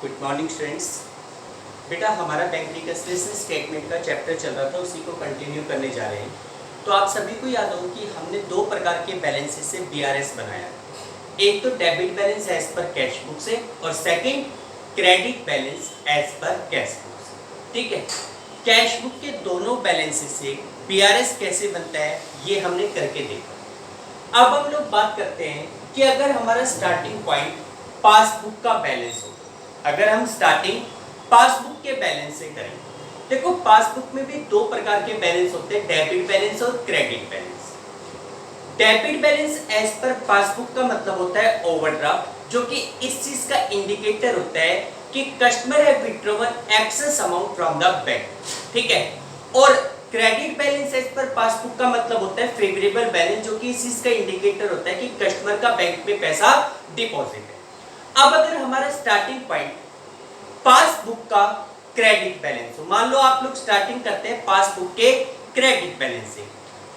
Good morning students. बेटा हमारा bank reconciliation statement का चैप्टर चल रहा था, उसी को कंटिन्यू करने जा रहे हैं। तो आप सभी को याद हो कि हमने दो प्रकार के बैलेंसेस से बीआरएस बनाया। एक तो debit balance as per cash book से और second credit balance as per cash book से। ठीक है, कैश बुक के दोनों बैलेंसेस से बीआरएस कैसे बनता है ये हमने करके देखा। अब हम लोग बात करते हैं कि अगर हमारा स्टार्टिंग पॉइंट पासबुक का बैलेंस हो, अगर हम स्टार्टिंग पासबुक के बैलेंस से करें। देखो पासबुक में भी दो प्रकार के बैलेंस होते हैं, डेबिट बैलेंस और credit balance. Debit balance as per passbook का मतलब होता है ओवरड्राफ्ट, जो कि इस चीज का इंडिकेटर होता है कि customer have withdrawn excess amount from the bank. ठीक है, और credit balance as per passbook का मतलब होता है फेवरेबल बैलेंस, जो कि इस चीज का इंडिकेटर होता है कि कस्टमर का बैंक में पैसा डिपॉजिट है। अब अगर हमारा स्टार्टिंग पॉइंट पासबुक का क्रेडिट बैलेंस हो, मान लो आप लोग स्टार्टिंग करते हैं पासबुक के क्रेडिट बैलेंस से,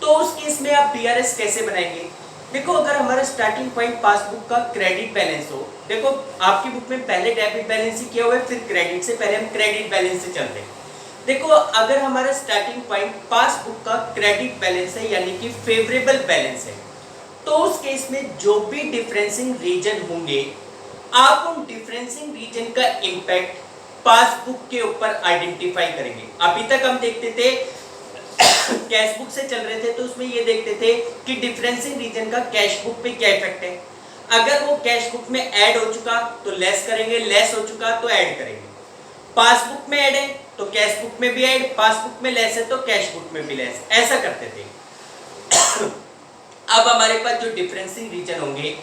तो उस केस में आप बीआरएस कैसे बनाएंगे? देखो अगर हमारा स्टार्टिंग पॉइंट पासबुक का क्रेडिट बैलेंस हो, देखो आपकी बुक में पहले डेबिट बैलेंस ही किया हुआ है, फिर क्रेडिट से, पहले हम क्रेडिट बैलेंस से चलते हैं। देखो अगर हमारा स्टार्टिंग पॉइंट पासबुक का क्रेडिट बैलेंस है यानी कि फेवरेबल बैलेंस है, तो उस केस में जो भी डिफरेंसिंग रीजन होंगे, आप उन डिफरेंसिंग रीजन का इंपैक्ट पासबुक के ऊपर आइडेंटिफाई करेंगे। अभी तक हम देखते थे कैश बुक से चल रहे थे, तो उसमें ये देखते थे कि डिफरेंसिंग रीजन का कैश बुक पे क्या इफेक्ट है। अगर वो कैश बुक में ऐड हो चुका तो लेस करेंगे, लेस हो चुका तो ऐड करेंगे। पासबुक में ऐड है तो कैश बुक में भी ऐड, पासबुक में लेस है तो कैश बुक में भी लेस, ऐसा करते थे। अब हमारे पास जो डिफरेंसिंग रीजन होंगे,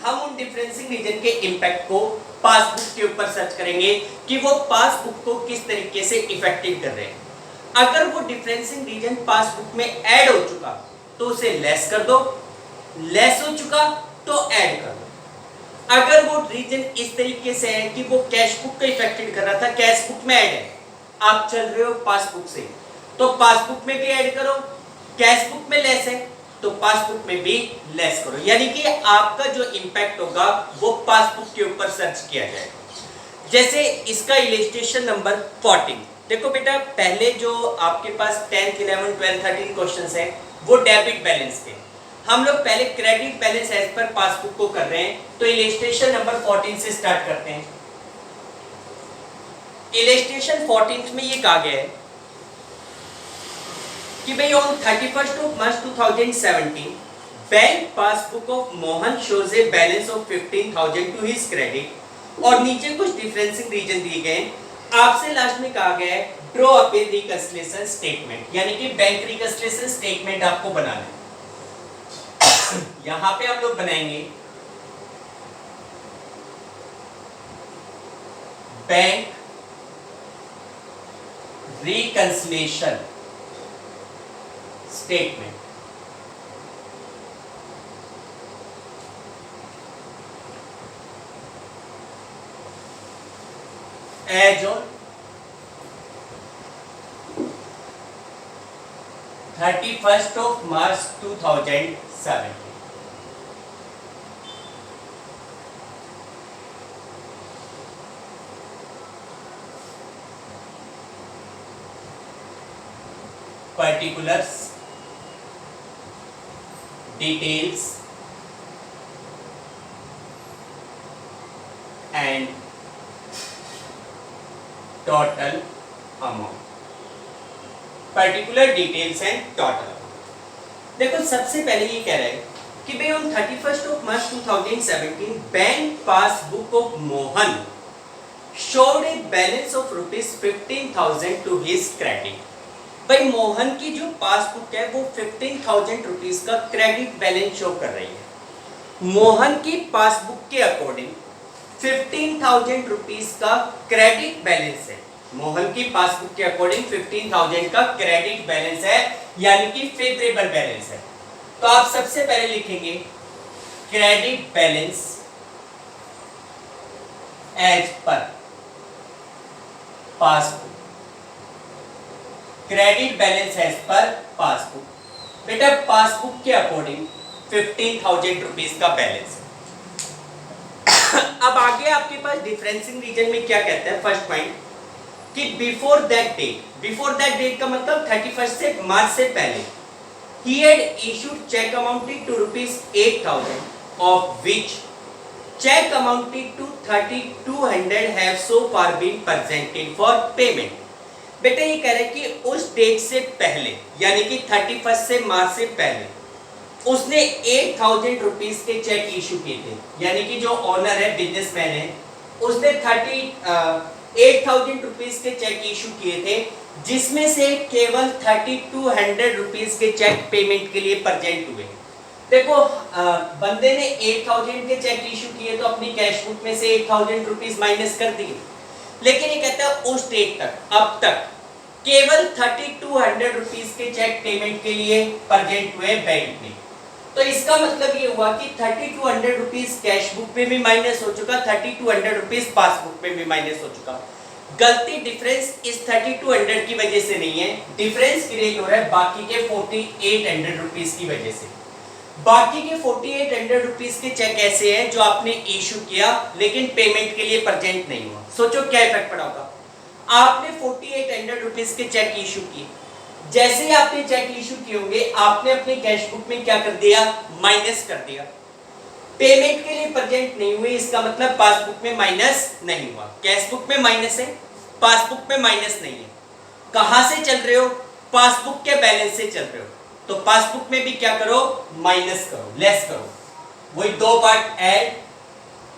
हम उन डिफरेंसिंग रीजन के इंपैक्ट को पासबुक के ऊपर सर्च करेंगे कि वो पासबुक को किस तरीके से इफेक्टिव कर रहे हैं। अगर वो डिफरेंसिंग रीजन पासबुक में ऐड हो चुका तो उसे लेस कर दो, लेस हो चुका तो ऐड कर दो। अगर वो रीजन इस तरीके से है कि वो कैश बुक को इफेक्टेड कर रहा था, कैश बुक में ऐड है, आप चल रहे हो पासबुक से, तो पासबुक में भी ऐड करो, कैश बुक में लेस है तो पासबुक में भी लेस करो, यानी कि आपका जो इंपैक्ट होगा वो पासबुक के ऊपर सर्च किया जाएगा। जैसे इसका इलस्ट्रेशन नंबर 14। देखो बेटा पहले जो आपके पास 10th 11 12 13 क्वेश्चंस है वो डेबिट बैलेंस थे, हम लोग पहले credit balance as per passbook को कर रहे हैं, तो इलस्ट्रेशन नंबर 14 से स्टार्ट करते हैं। इलस्ट्रेशन 14 में ये कहा गया है कि भाई on 31st of March 2017 bank passbook of Mohan shows a balance of 15,000 to his credit, और नीचे कुछ डिफरेंसिंग रीजन दिए गए। आपसे लास्ट में कहा गया है ड्रॉ अप ए रिकन्सिलिएशन स्टेटमेंट, यानी कि बैंक रिकन्सिलिएशन स्टेटमेंट आपको बनाना है। यहां पे हम लोग बनाएंगे bank reconciliation statement. As on 31st of March 2017। particulars, details and total amount। Particular details and total. देखो सबसे पहले ये कह रहा है कि भाई on 31st of March 2017 bank passbook of Mohan showed a balance of rupees 15,000 to his credit। भाई मोहन की जो पासबुक है वो 15,000 रुपीज का क्रेडिट बैलेंस शो कर रही है। मोहन की पासबुक के अकॉर्डिंग 15,000 रुपीज का क्रेडिट बैलेंस है। मोहन की पासबुक के अकॉर्डिंग 15,000 का क्रेडिट बैलेंस है, यानी कि फेवरेबल बैलेंस है। तो आप सबसे पहले लिखेंगे credit balance as per passbook, credit balance as per passbook. बेटा पासबुक के अकॉर्डिंग 15,000 रुपीज का बैलेंस है। अब आगे आपके पास डिफरेंसिंग रीजन में क्या कहता है, फर्स्ट पॉइंट कि बिफोर दैट डेट का मतलब 31 से मार्च से पहले he had issued check amounting to rupees 8,000 of which check amounting to 3,200 have so far been presented for payment। बेटा ये कह रहे हैं कि उस डेट से पहले यानी कि 31 से मार्च से पहले उसने 8,000 रुपीज के चेक इशू किए थे, यानी कि जो ऑनर है, बिजनेसमैन है, उसने 8,000 रुपीज के चेक इशू किए थे, जिसमें से केवल 3,200 रुपीज के चेक पेमेंट के लिए प्रेजेंट हुए। देखो बंदे ने 8,000 के चेक इशू किए तो अपनी कैश बुक में से 8,000 रुपीज माइनस कर दिए, लेकिन ये कहता है उस डेट तक अब तक केवल 3,200 रुपीज के चेक पेमेंट के लिए प्रेजेंट हुए बैंक में। तो इसका मतलब ये हुआ कि 3,200 रुपीज कैश बुक में भी माइनस हो चुका, 3,200 रुपीज पासबुक में भी माइनस हो चुका। गलती डिफरेंस इस 3,200 की वजह से नहीं है, डिफरेंस क्रिएट हो रहा है बाकी के 4,800 रुपीज की वजह से। बाकी के 4,800 रुपीज के चेक ऐसे हैं जो आपने इशू किया लेकिन पेमेंट के लिए प्रेजेंट नहीं हुआ। सोचो क्या इफेक्ट पड़ा होगा। आपने 4,800 रुपीज के चेक इशू किए, जैसे ही आपने चेक इशू किए होंगे आपने अपनी कैश बुक में क्या कर दिया, माइनस कर दिया। पेमेंट के लिए प्रेजेंट नहीं हुए, इसका मतलब पासबुक में माइनस नहीं हुआ। कैश बुक में माइनस है, पासबुक में माइनस नहीं है। कहां से चल रहे हो, पासबुक के बैलेंस से चल रहे हो, तो पासबुक में भी क्या करो, माइनस करो, लेस करो। वही दो पार्ट ऐड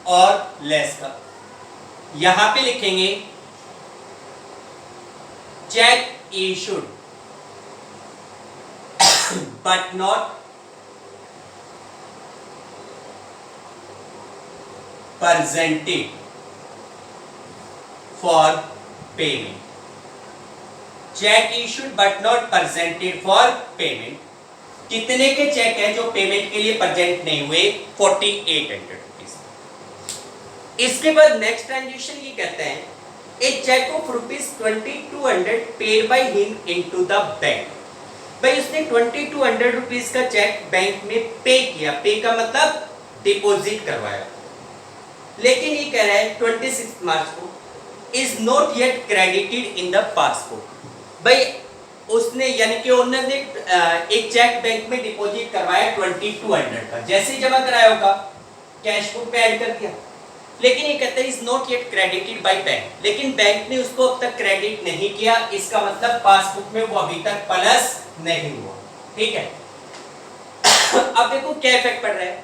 और लेस का। यहां पे लिखेंगे check issued but not presented for payment। Check issued but not presented for payment। कितने के चेक हैं जो पेमेंट के लिए प्रेजेंट नहीं हुए, 4,800 रुपीज। इसके बाद नेक्स्ट ट्रांजेक्शन ये कहते हैं a cheque of ₹2,200 paid by him into the bank. भाई उसने 2,200 रुपीज का चेक बैंक में पे किया, पे का मतलब डिपॉजिट करवाया, लेकिन ये कह रहा है 26 मार्च को is not yet credited in the passbook. भाई उसने यानी कि ओनर ने एक चेक बैंक में डिपॉजिट करवाया 2,200 का, जैसे ही जमा कराया होगा कैश बुक में ऐड कर दिया, लेकिन ये कहता है is not yet credited by bank, लेकिन बैंक ने उसको अब तक क्रेडिट नहीं किया, इसका मतलब पासबुक में वो अभी तक प्लस नहीं हुआ। ठीक है, अब देखो क्या इफेक्ट पड़ रहा है।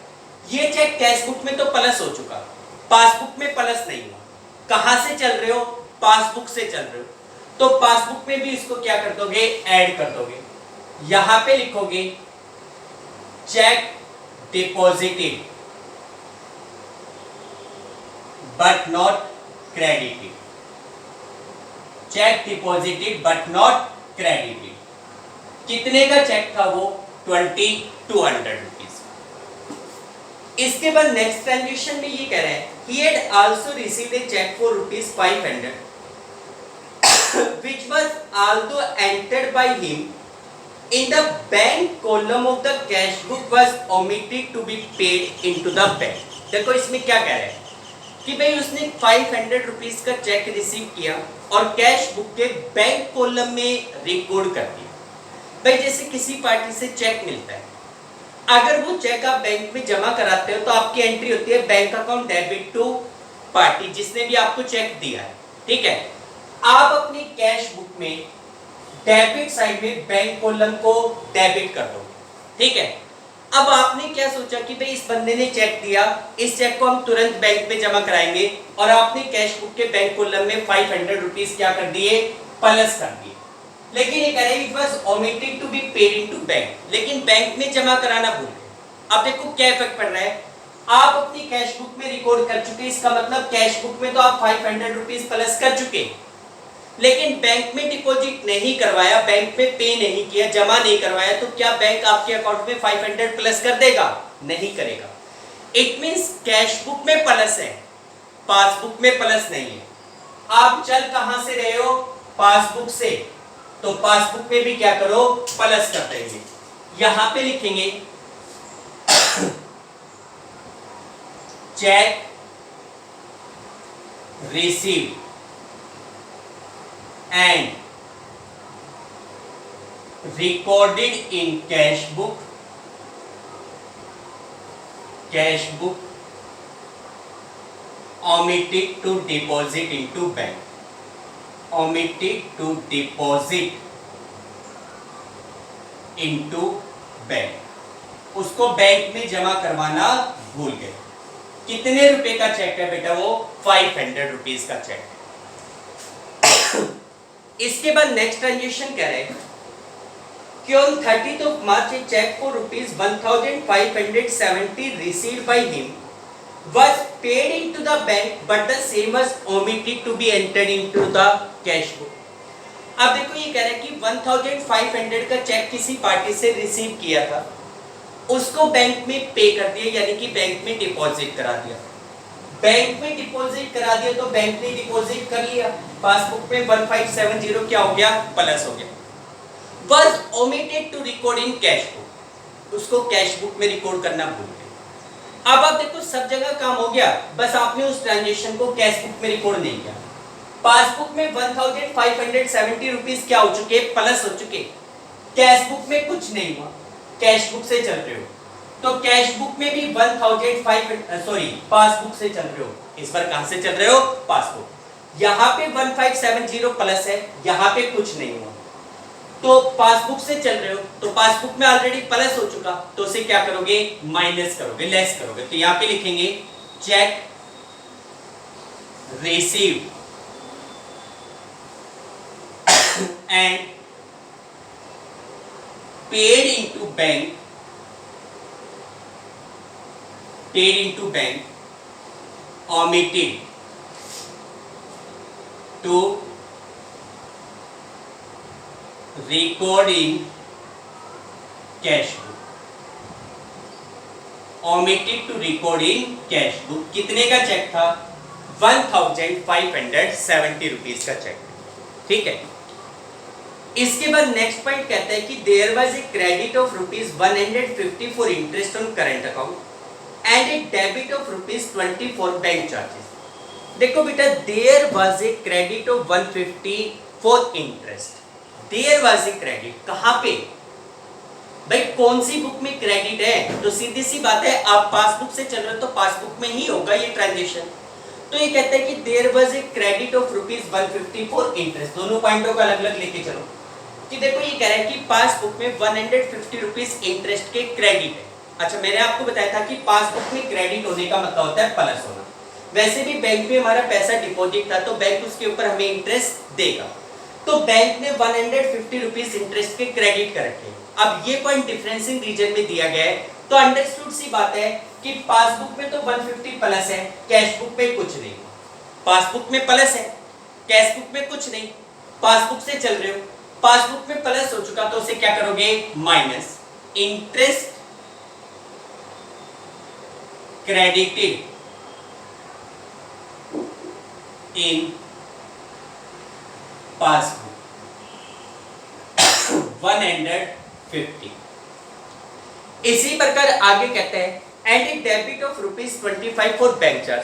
ये चेक कैश बुक में तो प्लस हो चुका, पासबुक में प्लस नहीं हुआ। कहां से चल रहे हो, पासबुक से चल रहे हो, तो पासबुक में भी इसको क्या कर दोगे, ऐड कर दोगे। यहां पे लिखोगे check deposited but not credited. Check deposited but not credited. कितने का चेक था वो, 2,200 रुपीज। इसके बाद नेक्स्ट ट्रांजेक्शन में ये कह रहे हैं he had also received a check for ₹500 which was although entered by him in the bank column of the cash book was omitted to be paid into the bank। देखो इसमें क्या कह रहे हैं कि भाई उसने 500 रुपीज का चेक रिसीव किया और कैश बुक के बैंक कॉलम में रिकॉर्ड कर दिया। भाई जैसे किसी पार्टी से चेक मिलता है, अगर वो चेक आप बैंक में जमा कराते हो तो आपकी एंट्री होती है bank account debit to party जिसने भी आपको चेक दिया है। ठीक है, आप अपनी कैश बुक में डेबिट साइड में बैंक कॉलम को डेबिट कर दो। ठीक है, अब आपने क्या सोचा कि भाई इस बंदे ने चेक दिया, इस चेक को हम तुरंत बैंक में जमा कराएंगे, और आपने कैश बुक के बैंक कॉलम में 500 रुपीज क्या कर दिए, प्लस कर दिए। लेकिन ये कह रहे हैं it was omitted to be paid into bank, लेकिन बैंक में जमा कराना भूल गए। अब देखो क्या इफेक्ट पड़ रहा है, आप अपनी कैश बुक में रिकॉर्ड कर चुके, इसका मतलब कैश बुक में तो आप 500 रुपीज प्लस कर चुके, लेकिन बैंक में डिपॉजिट नहीं करवाया, बैंक में पे नहीं किया, जमा नहीं करवाया, तो क्या बैंक आपके अकाउंट में 500 प्लस कर देगा, नहीं करेगा। इट मींस कैश बुक में प्लस है, पासबुक में प्लस नहीं है। आप चल कहां से रहे हो, पासबुक से, तो पासबुक में भी क्या करो, प्लस कर देंगे। यहां पे लिखेंगे check received and recorded in cash book omitted to deposit into bank उसको बैंक में जमा करवाना भूल गए। कितने रुपए का चेक है बेटा? वो 500 रुपीज का चेक है। इसके बाद नेक्स्ट ट्रांजेक्शन कह रहे हैं कि on 30th of March a check for rupees 1570 received by him was paid into the bank but the same was omitted to be entered into the cash book। अब देखो ये कह रहा है कि 1500 का चेक किसी पार्टी से रिसीव किया था, उसको बैंक में पे कर दिया, यानी कि बैंक में डिपॉजिट करा दिया। बैंक में डिपॉजिट करा दिया तो बैंक ने डिपॉजिट कर लिया, पासबुक में 1570 क्या हो गया? प्लस हो गया। Was omitted to record in cash book, उसको कैश बुक में रिकॉर्ड करना भूल गए। अब आप देखो सब जगह काम हो गया, बस आपने उस ट्रांजेक्शन को कैश बुक में रिकॉर्ड नहीं किया। पासबुक में 1570 रुपीज क्या हो चुके? प्लस हो चुके। कैश बुक में कुछ नहीं हुआ, कैश बुक से चल रहे हो तो कैश बुक में भी पासबुक से चल रहे हो। इस बार कहां से चल रहे हो? पासबुक। यहाँ पे 1570 प्लस है, यहाँ पे कुछ नहीं हुआ तो पासबुक से चल रहे हो तो पासबुक में ऑलरेडी प्लस हो चुका तो उसे क्या करोगे? माइनस करोगे, लेस करोगे। तो यहां पे लिखेंगे check received and paid into bank omitted to record in cash book। कितने का चेक था? 1570 रुपीज का चेक। ठीक है। इसके बाद नेक्स्ट पॉइंट कहता है कि there was a credit of rupees 150 for interest on current account and a debit of rupees 20 for bank charges. देखो बेटा, there was a credit of 150 for interest. There was a credit कहां पे? भाई कौन सी book में credit है? तो सीधी सी बात है, आप पासबुक से चल रहे हो तो पासबुक में ही होगा ये ट्रांजेक्शन। तो ये कहता है कि there was a credit of rupees 150 for interest. दोनों पॉइंटों को अलग अलग लेके चलो कि देखो ये कह रहा है कि पासबुक में 150 रुपीज इंटरेस्ट के क्रेडिट है। अच्छा, मैंने आपको बताया था कि पासबुक में क्रेडिट होने का मतलब होता है प्लस होना। वैसे भी बैंक में हमारा पैसा डिपॉजिट था तो बैंक उसके ऊपर हमें इंटरेस्ट देगा, तो बैंक ने 150 रुपीज इंटरेस्ट के क्रेडिट कर रखे। अब ये पॉइंट डिफरेंसिंग रीजन में दिया गया है तो अंडरस्टूड सी बात है कि पासबुक में तो 150 प्लस है, कैश बुक में कुछ नहीं। पासबुक में प्लस है, कैश बुक में कुछ नहीं। पासबुक से चल रहे हो, पासबुक में प्लस हो चुका तो उसे क्या करोगे? Minus. Interest credited in passbook 150। इसी प्रकार आगे कहते हैं and a debit of rupees 25 for bank charge,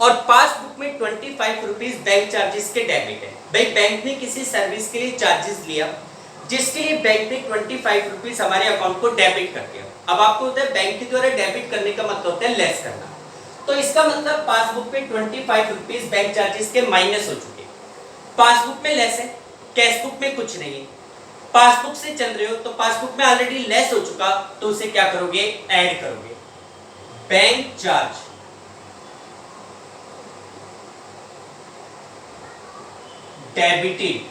और पासबुक में 25 रुपीज बैंक चार्जेस के डेबिट है। भाई बैंक ने किसी सर्विस के लिए चार्जेस लिया जिसके लिए बैंक ने 25 रुपीज हमारे अकाउंट को डेबिट कर दिया। अब आपको होता है बैंक के द्वारा डेबिट करने का मतलब होता है लेस करना, तो इसका मतलब पासबुक में 25 रुपीज बैंक चार्जेस के माइनस हो चुके। पासबुक में लेस है, कैश बुक में कुछ नहीं है। पासबुक से चल रहे हो तो पासबुक में ऑलरेडी लेस हो चुका तो उसे क्या करोगे? ऐड करोगे। Bank charge debited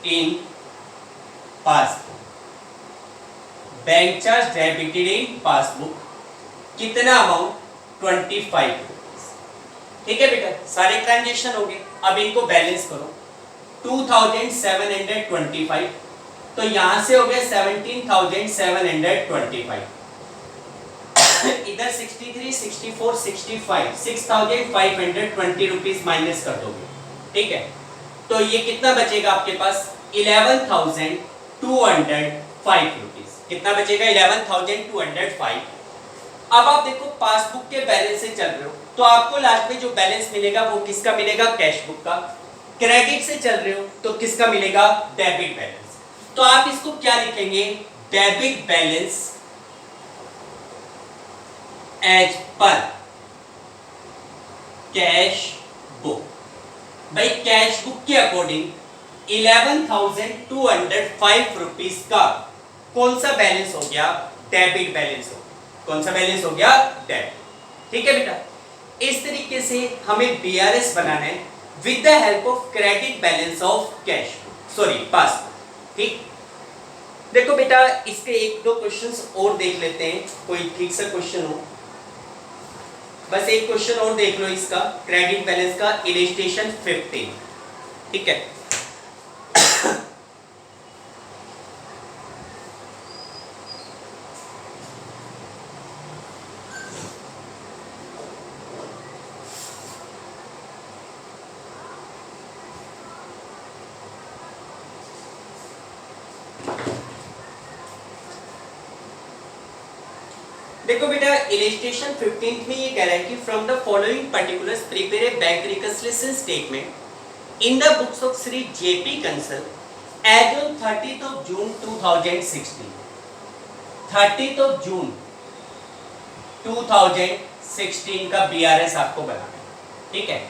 in passbook, bank charge debited in passbook. कितना अमाउंट? 25 रुपीज। ठीक है बेटा, सारे ट्रांजेक्शन हो गए। अब इनको बैलेंस करो। 2725 तो यहां से हो गया 17,725। इधर 63, 64, 65, 6,520 रुपीज माइनस कर दोगे। ठीक है, तो ये कितना बचेगा आपके पास? 11,205 रुपीज। कितना बचेगा? 11,205। अब आप देखो पासबुक के बैलेंस से चल रहे हो तो आपको लास्ट में जो बैलेंस मिलेगा वो किसका मिलेगा, कैश बुक का। क्रेडिट से चल रहे हो तो किसका मिलेगा, डेबिट बैलेंस। तो आप इसको क्या लिखेंगे, debit balance as per cash book. भाई कैश बुक के अकॉर्डिंग 11,205 रुपीस का कौन सा बैलेंस हो गया, डेबिट बैलेंस हो। कौन सा बैलेंस हो गया, डेबिट। ठीक है बेटा, इस तरीके से हमें बीआरएस बनाना है with the help of credit balance of cash, sorry passbook. ठीक, देखो बेटा इसके एक दो क्वेश्चंस और देख लेते हैं, कोई ठीक सा क्वेश्चन हो। बस एक क्वेश्चन और देख लो इसका, क्रेडिट बैलेंस का, इलस्ट्रेशन 15। ठीक है, देखो बेटा इलस्ट्रेशन 15 में ये कह रहा है कि from the following particulars prepare a bank reconciliation statement in the books of Shri JP Kansal as on 30th of June 2016। 30th of June 2016 का बीआरएस आपको बनाना है। ठीक है,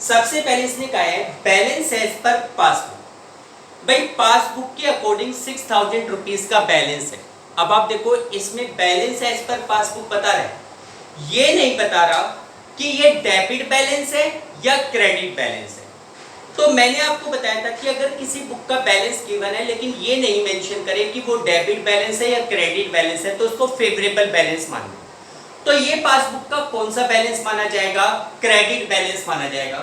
सबसे पहले इसने कहा है बैलेंस एज पर पासबुक। भाई पासबुक के अकॉर्डिंग 6,000 रुपीज का बैलेंस है। अब आप देखो इसमें बैलेंस एज पर पासबुक बता रहा है, ये नहीं बता रहा कि ये डेबिट बैलेंस है या क्रेडिट बैलेंस है। तो मैंने आपको बताया था कि अगर किसी बुक का बैलेंस गिवन है लेकिन ये नहीं मेंशन करे कि वो डेबिट बैलेंस है या क्रेडिट बैलेंस है तो उसको फेवरेबल बैलेंस मान लो। तो ये पासबुक का कौन सा बैलेंस माना जाएगा, क्रेडिट बैलेंस माना जाएगा।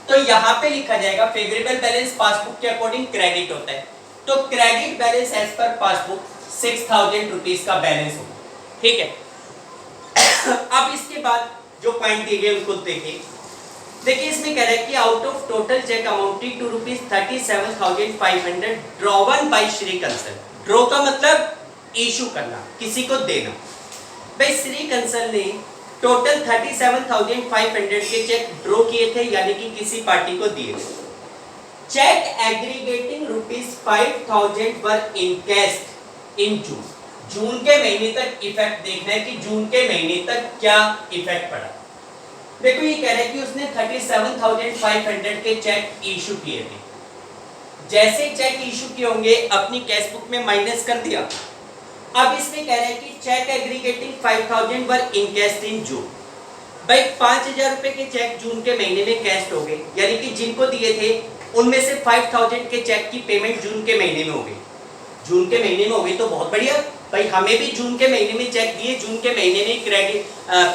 तो यहाँ पे लिखा जाएगा फेवरेबल बैलेंस पासबुक के अकॉर्डिंग क्रेडिट होता है, तो credit balance as per passbook 6,000 rupees का बैलेंस होगा। ठीक है, अब इसके बाद जो पॉइंट दिए गए उनको देखिए। देखिए इसमें कह रहा है कि out of total cheque amounting to ₹37,500 drawn by Shri Kansal. Draw का मतलब इशू करना, किसी को देना। भाई श्री कंसल ने टोटल 37,500 के चेक ड्रॉ किए थे, यानी कि किसी पार्टी को दिए थे। चेक एग्रीगेटिंग ₹5,000 वर इनकैश्ड इन जून। जून के महीने तक इफेक्ट देखना है कि जून के महीने तक क्या इफेक्ट पड़ा। देखो ये कह रहा है कि उसने 37,500 के चेक इशू किए थे। जैसे चेक इशू किए होंगे अपनी कैश बुक में माइनस कर दिया। अब इसमें कह रहा है कि चेक एग्रीगेटिंग 5,000 वर इनकैश्ड इन जून। भाई 5,000 रुपए के चेक जून के महीने में कैश हो गए, यानी कि जिनको दिए थे उनमें से 5,000 के चेक की पेमेंट जून के महीने में हो गई। जून के महीने में हो गई तो बहुत बढ़िया। भाई हमें भी जून के महीने में चेक दिए, जून के महीने में क्रेडिट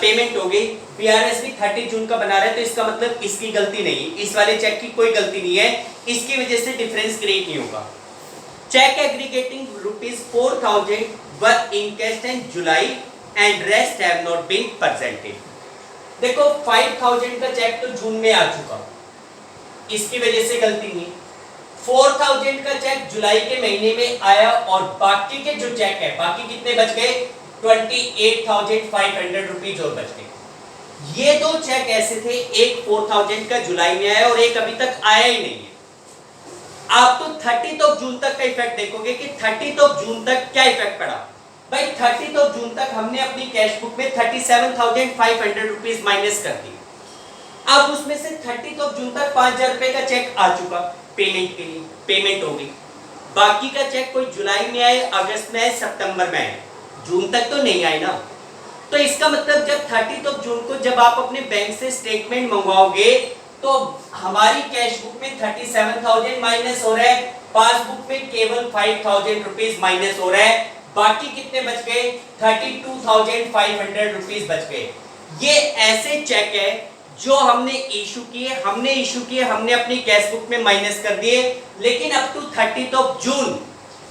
पेमेंट हो गई। बीआरएस भी 30 जून का बना रहा है, तो इसका मतलब इसकी गलती नहीं, इस वाले चेक की कोई गलती नहीं है, इसकी वजह से डिफरेंस क्रिएट नहीं होगा। Cheque aggregating ₹4,000 were encashed in July and rest have not been presented. देखो 5,000 का चेक तो जून में आ चुका, इसकी वजह से गलती नहीं। 4,000 का चेक जुलाई के महीने में आया और बाकी के जो चेक है, बाकी कितने बच गए, 28,500 रुपीज और बच गए। ये दो चेक ऐसे थे, एक 4,000 का जुलाई में आया और एक अभी तक आया ही नहीं है। आप तो 30 जून तक का इफेक्ट देखोगे कि 30 जून तक क्या इफेक्ट पड़ा। भाई 30 जून तक हमने अपनी कैश बुक में 37,500 रुपीज माइनस कर दी। अब उसमें से 30 जून तक 5,000 रुपए का चेक आ चुका पेमेंट के लिए, पेमेंट हो गई। बाकी का चेक कोई जुलाई में आए, अगस्त में आए, सितंबर में आए, जून तक तो नहीं आए ना। तो इसका मतलब जब 30 जून को जब आप अपने बैंक से स्टेटमेंट मंगवाओगे तो हमारी कैश बुक में 37,000 माइनस हो रहा है, पासबुक में केवल 5,000 रुपीज माइनस हो रहा है, बाकी कितने बच गए, 32,500 रुपीज बच गए। ये ऐसे चेक है जो हमने इशू किए, हमने अपनी कैश बुक में माइनस कर दिए, लेकिन अप टू 30 जून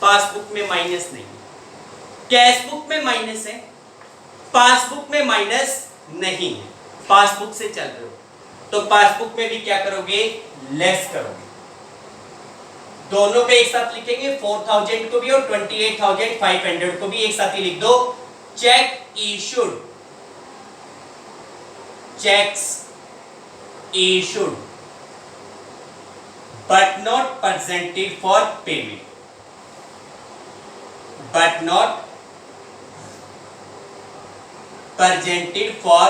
पासबुक में माइनस नहीं। कैश बुक में माइनस है, पासबुक में माइनस नहीं है। पासबुक से चल रहे हो तो पासबुक में भी क्या करोगे, लेस करोगे। दोनों पे एक साथ लिखेंगे, 4,000 को भी और 28,500 को भी एक साथ ही लिख दो। Check issued checks issued but not presented for payment, but not presented for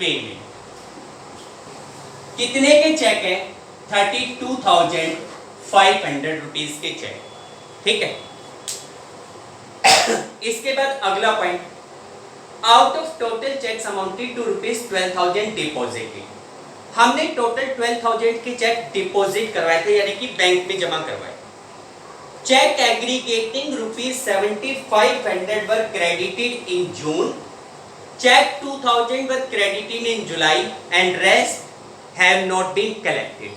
payment। कितने के चेक है? 32,500 रुपीज के चेक। ठीक है। इसके बाद अगला point, out of total cheques amounted to ₹12,000 deposited. हमने टोटल 12,000 के चेक डिपॉजिट करवाए थे, यानी कि बैंक में जमा करवाए। Cheque aggregating ₹7500 were credited in June, cheque 2,000 were credited in July and rest have not been collected.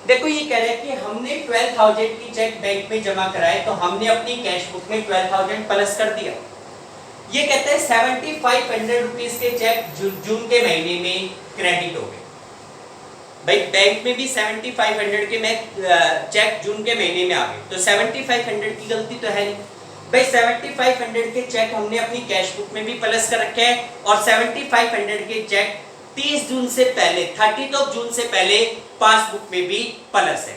देखो ये कह रहा है कि हमने 12,000 की चेक बैंक में जमा कराए, तो हमने अपनी कैश बुक में 12,000 प्लस कर दिया। ये कहते हैं 7500 रुपीज के चेक जून के महीने में क्रेडिट हो गए। भाई बैंक में भी 7500 के में चेक जून के महीने में आ गए, तो 7500 की गलती तो है नहीं। भाई 7500 के चेक हमने अपनी कैश बुक में भी प्लस कर रखे हैं, और 7500 के चेक 30 जून से पहले 30 जून से पहले पासबुक में भी प्लस है।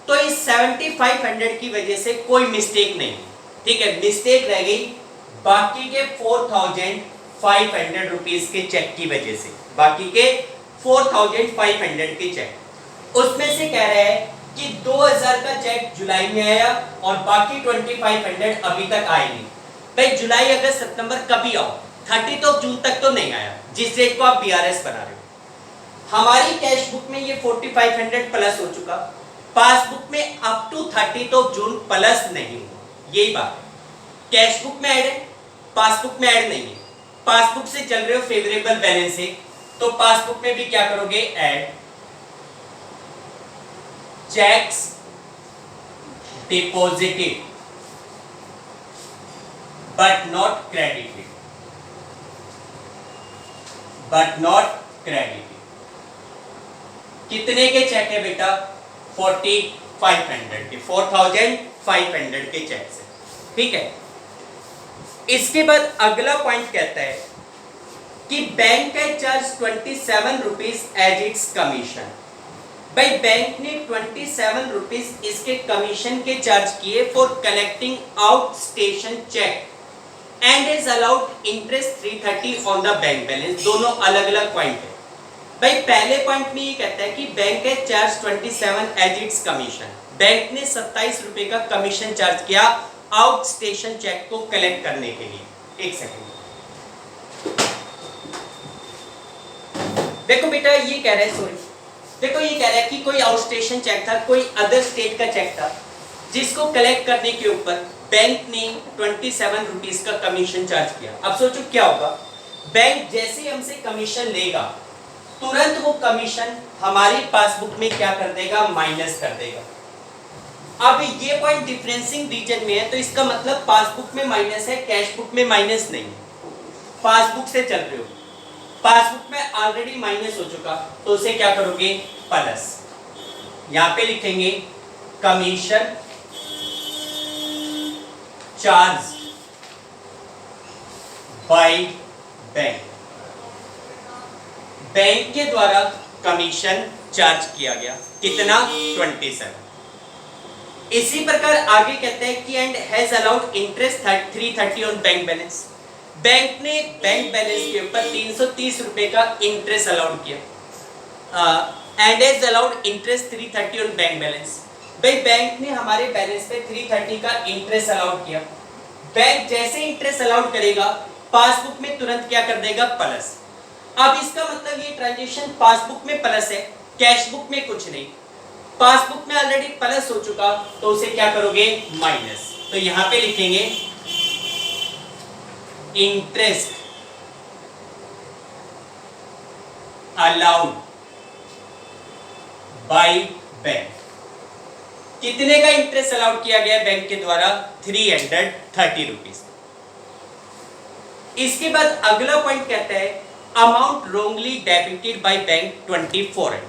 तो इस 7500 की वजह से कोई मिस्टेक नहीं, ठीक है। मिस्टेक रह गई बाकी के 4,500 रुपीज के चेक की वजह से, बाकी के 4,500 के चेक, उसमें से कह रहे हैं कि 2000 का चेक जुलाई में आया और बाकी 2500 अभी तक आए नहीं। भाई जुलाई अगस्त सितंबर कभी आओ, 30 जून तक तो नहीं आया, जिस डेट को आप बीआरएस बना रहे हो। हमारी कैश बुक में ये 4500 प्लस हो चुका, पासबुक में अप टू 30 जून प्लस नहीं हुआ, यही बात है। कैश बुक में ऐड है, पासबुक में ऐड नहीं है। पासबुक से चल रहे हो फेवरेबल बैलेंस है, तो पासबुक में भी क्या करोगे? Add checks deposited but not credited, but not credited. कितने के चेक है बेटा? 4500 के, 4500 के चेक से। ठीक है। इसके बाद अगला पॉइंट कहता है कि बैंक का charge 27 rupees as its commission. भाई बैंक ने 27 रुपीज इसके कमीशन के चार्ज किए for collecting outstation cheque and is allowed interest 330 on the bank balance. दोनों अलग अलग पॉइंट है। भाई पहले पॉइंट में ये कहता है कि बैंक का charge 27 as its commission, bank ने 27 रुपए का कमीशन चार्ज किया आउट स्टेशन चेक को कलेक्ट करने के लिए। एक सेकंड, देखो बेटा ये कह रहा है, सॉरी, देखो ये कह रहा है कि कोई आउट स्टेशन चेक था, कोई अदर स्टेट का चेक था, जिसको कलेक्ट करने के ऊपर बैंक ने 27 रुपीज का कमीशन चार्ज किया। अब सोचो क्या होगा, बैंक जैसे ही हमसे कमीशन लेगा, तुरंत वो कमीशन हमारी पासबुक में क्या कर देगा? माइनस कर देगा। अब ये पॉइंट डिफरेंसिंग रीजन में है, तो इसका मतलब पासबुक में माइनस है, कैश बुक में माइनस नहीं है। पासबुक से चल रहे हो, पासबुक में ऑलरेडी माइनस हो चुका, तो उसे क्या करोगे? प्लस। यहां पे लिखेंगे commission charge by bank, bank के द्वारा कमीशन चार्ज किया गया, कितना? 27। इसी प्रकार आगे कहते हैं कि and has allowed interest 330 on bank balance. Bank ने बैंक बैलेंस के ऊपर 330 रुपए का इंटरेस्ट अलाउड किया, and has allowed interest 330 on bank balance. भाई बैंक ने हमारे बैलेंस पे 330 का इंटरेस्ट अलाउड किया। बैंक जैसे इंटरेस्ट अलाउड करेगा, पासबुक में तुरंत क्या कर देगा? प्लस। अब इसका मतलब ये ट्रांजैक्शन पासबुक में प्लस है, कैश बुक में कुछ नहीं। पासबुक में ऑलरेडी प्लस हो चुका, तो उसे क्या करोगे? माइनस। तो यहां पे लिखेंगे इंटरेस्ट अलाउड बाय बैंक। कितने का इंटरेस्ट अलाउड किया गया बैंक के द्वारा? 330 रुपीज। इसके बाद अगला पॉइंट कहता है amount wrongly debited by bank 2400।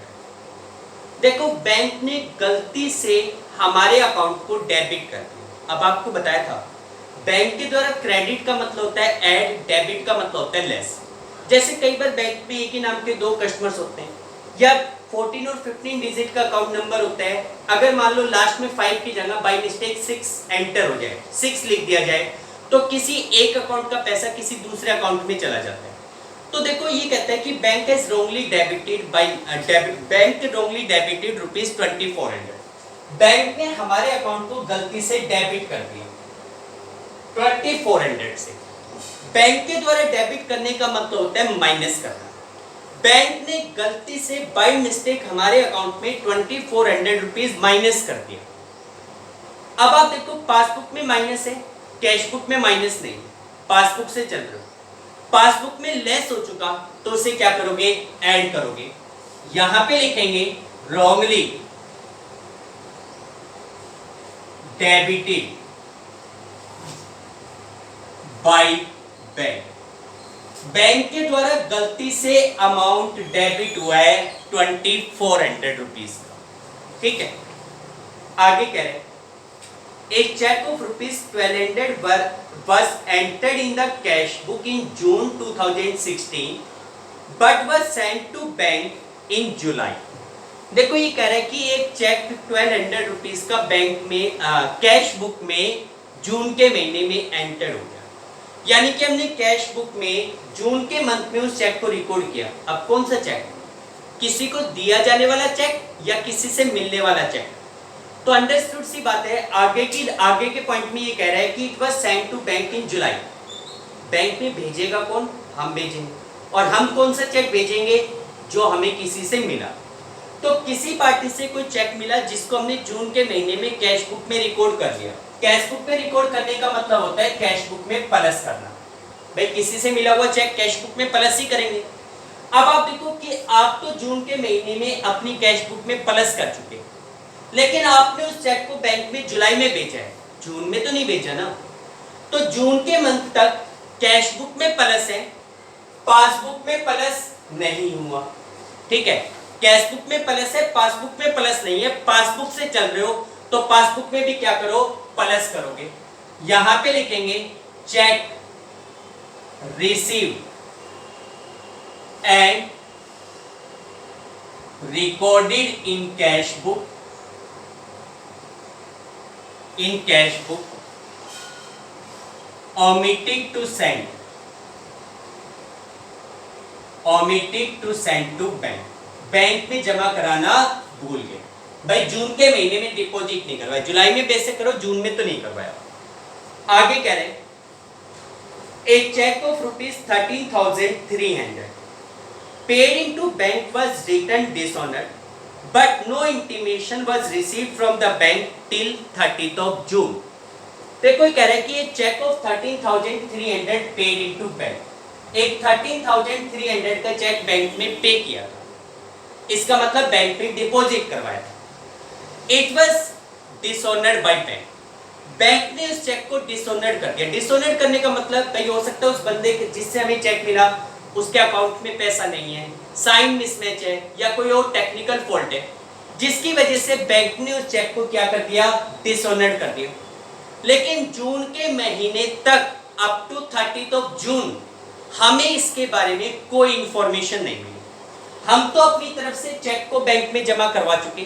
देखो बैंक ने गलती से हमारे अकाउंट को डेबिट कर दिया। अब आपको बताया था बैंक के द्वारा क्रेडिट का मतलब होता है ऐड, डेबिट का मतलब होता है लेस। जैसे कई बार बैंक में एक ही नाम के दो कस्टमर्स होते हैं या 14 और 15 डिजिट का अकाउंट नंबर होता है, अगर मान लो लास्ट में 5 की जगह बाय मिस्टेक 6 एंटर हो जाए, 6 लिख दिया जाए, तो किसी एक अकाउंट का पैसा किसी दूसरे अकाउंट में चला जाता है। तो देखो ये कहता है कि bank has wrongly debited rupees 2400, bank ने हमारे अकाउंट को गलती से डेबिट कर दिया 2400 से। बैंक के द्वारा डेबिट करने का मतलब होता है माइनस करना। बैंक ने गलती से बाय मिस्टेक हमारे अकाउंट में 2400 रुपीज माइनस कर दिया। अब आप देखो पासबुक में माइनस है, कैश बुक में माइनस नहीं, पासबुक से चल रहे हो, पासबुक में लेस हो चुका तो उसे क्या करोगे, ऐड करोगे। यहां पे लिखेंगे wrongly debited by bank, bank के द्वारा गलती से अमाउंट डेबिट हुआ है 2400 रुपीज का। ठीक है, आगे कह रहे हैं A check of rupees 1200 was entered in the cash book in June 2016 but was sent to bank in July। देखो ये कह रहा है कि एक चेक 1200 रुपीज का बैंक में कैश बुक में जून के महीने में एंटर हो गया, यानी कि हमने कैश बुक में जून के मंथ में उस चेक को रिकॉर्ड किया। अब कौन सा चेक, किसी को दिया जाने वाला चेक या किसी से मिलने वाला चेक। तो अंडरस्टूड सी बात है। आगे के पॉइंट में ये कह रहा है कि it was sent to bank in July, bank में भेजेगा कौन, हम भेजेंगे। और हम कौन सा चेक भेजेंगे, जो हमें किसी से मिला। तो किसी पार्टी से कोई चेक मिला जिसको हमने जून के महीने में कैश बुक में रिकॉर्ड कर लिया। कैश बुक में रिकॉर्ड करने का मतलब होता है कैश बुक में प्लस करना। भाई किसी से मिला हुआ चेक कैश बुक में प्लस ही करेंगे। अब आप देखो कि आप तो जून के महीने में अपनी कैश बुक में प्लस कर चुके, लेकिन आपने उस चेक को बैंक में जुलाई में भेजा है, जून में तो नहीं भेजा ना। तो जून के मंथ तक कैश बुक में प्लस है, पासबुक में प्लस नहीं हुआ। ठीक है, कैश बुक में प्लस है, पासबुक में प्लस नहीं है। पासबुक से चल रहे हो तो पासबुक में भी क्या करो, प्लस करोगे। यहां पे लिखेंगे check receive and recorded in cash book, in cash book, omitting to send to bank, bank में जमा कराना भूल गए। भाई जून के महीने में डिपॉजिट नहीं करवाया, जुलाई में बेशक करो, जून में तो नहीं करवाया। आगे कह रहे a cheque of rupees 13,300 paid into bank was return dishonoured but no intimation was received from the bank till 30th of June। देखो ये कह रहा है कि ये cheque of 13,300 paid into bank, एक 13,300 का चेक बैंक में पे किया था, इसका मतलब बैंक में डिपॉजिट करवाया था। It was dishonoured by bank, bank ने उस चेक को डिसऑनर्ड कर दिया। डिसऑनर्ड करने का मतलब कहीं हो सकता है उस बंदे के जिससे हमें चेक मिला उसके अकाउंट में पैसा नहीं है, साइन मिसमैच है या कोई और टेक्निकल फॉल्ट है, जिसकी वजह से बैंक ने उस चेक को क्या कर दिया, डिसऑनर्ड कर दिया। लेकिन जून के महीने तक अप टू 30th of जून हमें इसके बारे में कोई इंफॉर्मेशन नहीं मिली। हम तो अपनी तरफ से चेक को बैंक में जमा करवा चुके,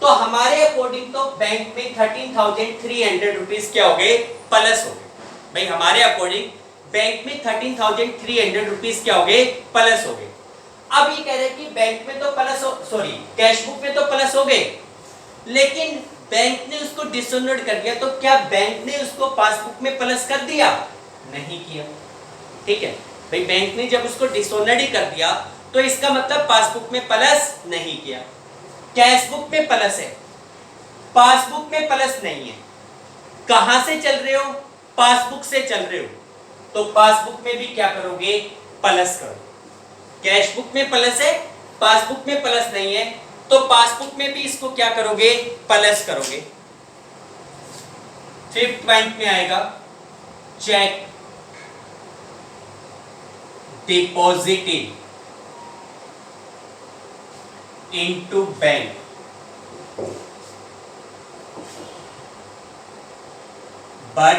तो हमारे अकॉर्डिंग तो बैंक में 13,300 रुपीज क्या हो गए, प्लस हो गए। भाई हमारे अकॉर्डिंग बैंक में 13,300 रुपीज क्या हो गए, प्लस हो गए। अब ये कह रहे हैं कि बैंक में तो प्लस हो, सॉरी कैश बुक में तो प्लस हो गए, लेकिन बैंक ने उसको डिसऑनर्ड कर दिया। तो क्या बैंक ने उसको पासबुक में प्लस कर दिया, नहीं किया। ठीक है भाई, बैंक ने जब उसको डिसऑनर्ड ही कर दिया तो इसका मतलब पासबुक में प्लस नहीं किया। कैश बुक में प्लस है, पासबुक में प्लस नहीं है। कहां से चल रहे हो, पासबुक से चल रहे हो, तो पासबुक में भी क्या करोगे, प्लस करो। कैश बुक में प्लस है, पासबुक में प्लस नहीं है, तो पासबुक में भी इसको क्या करोगे, प्लस करोगे। फिफ्थ पॉइंट में आएगा check deposited into bank but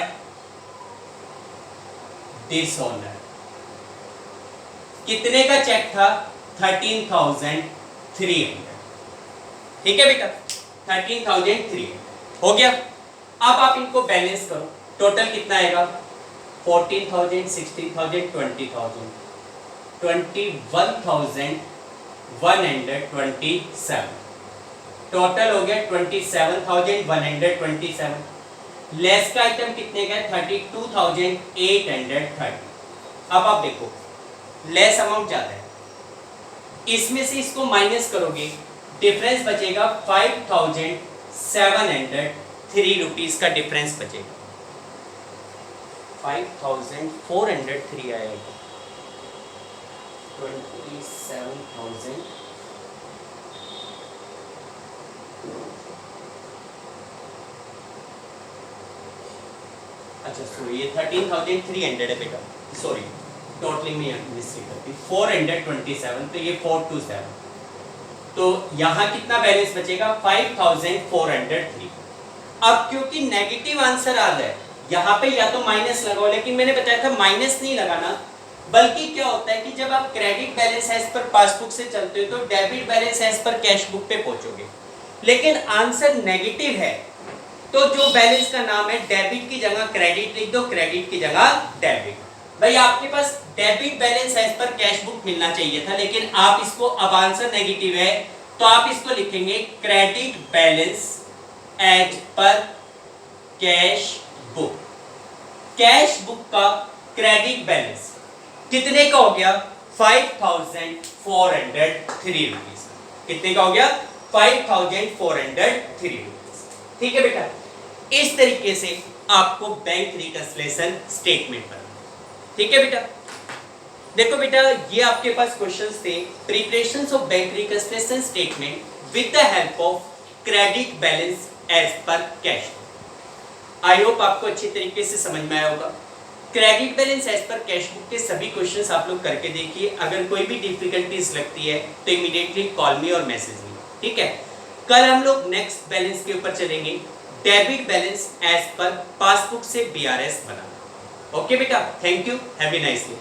dishonour. कितने का चेक था? 13,300। ठीक है बेटा, 13,300 हो गया। अब आप इनको बैलेंस करो, टोटल कितना आएगा? 14,000, 16,000, 20,000, 21,127। टोटल हो गया 27,127। लेस का आइटम कितने का है? 32,830। अब आप देखो, लेस अमाउंट ज्यादा है, इसमें से इसको माइनस करोगे, डिफरेंस बचेगा 5,703 रुपीज का डिफरेंस बचेगा। 5,403 आएगा, 27,000। अच्छा सॉरी, ये 13,300 है बेटा, सॉरी टोटली में मिस्टेक करती, 427, तो ये 427। तो यहाँ कितना बैलेंस बचेगा? 5,403। अब क्योंकि नेगेटिव आंसर आ रहा है, यहाँ पे या तो माइनस लगाओ, लेकिन मैंने बताया था माइनस नहीं लगाना, बल्कि क्या होता है कि जब आप credit balance as per passbook से चलते हो तो debit balance as per cash book पे पहुंचोगे, लेकिन आंसर नेगेटिव है तो जो बैलेंस का नाम है डेबिट की जगह क्रेडिट लिख दो, क्रेडिट की जगह डेबिट। भाई आपके पास debit balance as per cash book मिलना चाहिए था, लेकिन आप इसको, अब आंसर नेगेटिव है तो आप इसको लिखेंगे credit balance as per cash book. Cash book का क्रेडिट बैलेंस कितने का हो गया? 5,403 रुपीज। कितने का हो गया? 5,403 रुपीज। ठीक है बेटा, इस तरीके से आपको बैंक रिकंसिलिएशन स्टेटमेंट बनाना। ठीक है बेटा, देखो बेटा, ये आपके पास क्वेश्चंस थे, preparations of bank reconciliation statement with the help of credit balance as per cash. I hope आपको अच्छी तरीके से समझ में आया होगा। Credit balance as per cash book के सभी क्वेश्चंस आप लोग करके देखिए, अगर कोई भी डिफिकल्टीज लगती है तो इमीडिएटली कॉल मी और मैसेज मी। ठीक है, कल हम लोग नेक्स्ट बैलेंस के ऊपर चलेंगे, debit balance as per passbook से बीआरएस बनाना। ओके बेटा, thank you, have a nice day.